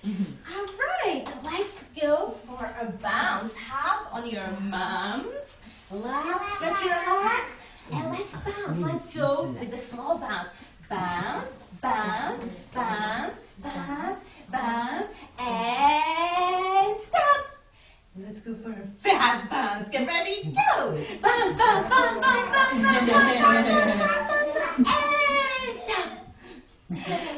All right, let's go for a bounce. Hop on your mums. Legs, stretch your legs, and let's bounce. Let's go with a small bounce. Bounce, bounce, bounce, bounce, bounce, and stop. Let's go for a fast bounce. Get ready, go! Bounce, bounce, bounce, bounce, bounce, bounce, bounce, bounce, and stop.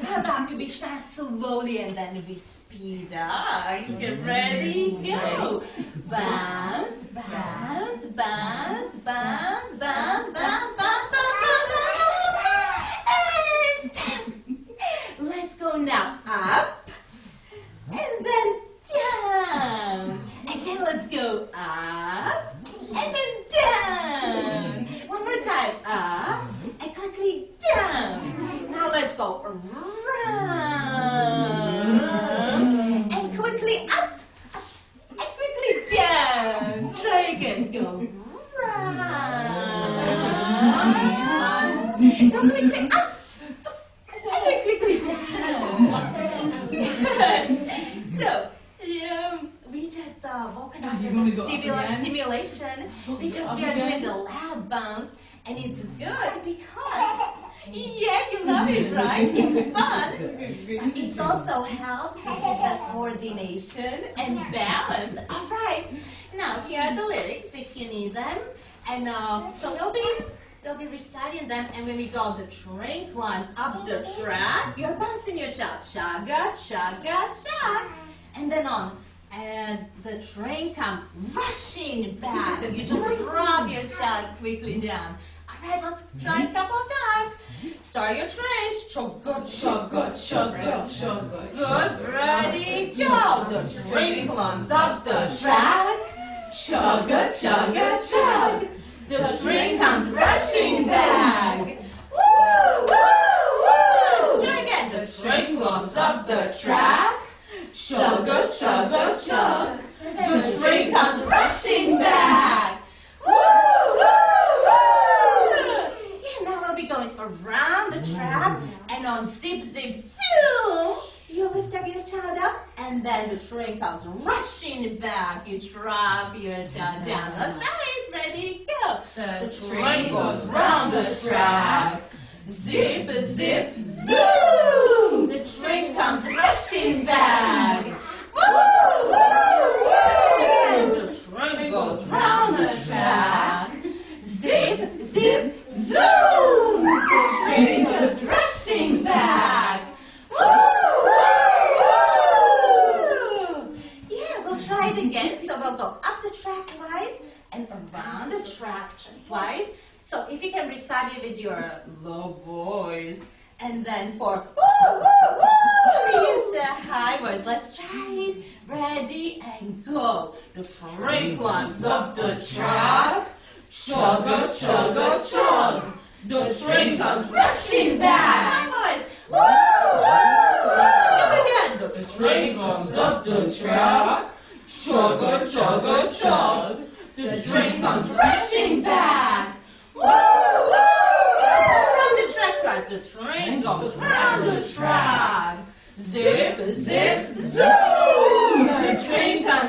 How about we start slowly and then we speed up? Get ready, go! Bounce, bounce, bounce, bounce, bounce, bounce, bounce, bounce, bounce, and stop. Let's go now. Up and then down. Again, let's go up and then down. One more time. Up and quickly down. Now let's go around and quickly up and quickly down. Try again. Go round. Go quickly up and then quickly down. Good. So, we just woken up with the stimulation because we are doing the lab bounce, and it's good because, yeah, you love it, right? It's fun. It also helps with the coordination and balance. All right. Now, here are the lyrics if you need them. And so they'll be reciting them, and when we go, the train climbs up the track, you're bouncing your child. Chugga, chugga, chug. And then on. And the train comes rushing back. You just drop your child quickly down. All right, let's try a couple of times. Start your train. Chugga, chugga, chugga, chugga. Good, ready, go. The train climbs up the track. Chugga, chugga, chug. The train comes rushing back. Woo, woo, woo. Try again. The train climbs up the track. Chugga, chugga, chug. The train comes rushing back. Woo, woo, woo. Yeah, now we'll be going around the track, and on zip, zip, zoom, you lift up your child up, and then the train comes rushing back. You drop your child down. That's right. Ready, go. The train goes round the track. Zip, zip, zoom! The train comes rushing back. Woo, woo, woo! The train goes round the track. Zip, zip, zoom! The train goes rushing back. Woo, woo, woo! Yeah, we'll try it again. So we'll go up the track twice and around the track twice. So if you can recite it with your low voice, and then for woo, woo, woo, we use the high voice. Let's try it. Ready and go. The train climbs up the track. Chugga, chugga, chug. The train comes rushing back. High voice. Woo, woo, woo. Go again. The train comes up the track. Chugga, chugga, chug. The train comes rushing back. Woo, woo, woo! Round the track twice. The train goes round the track. Zip, zip, zoom! The train comes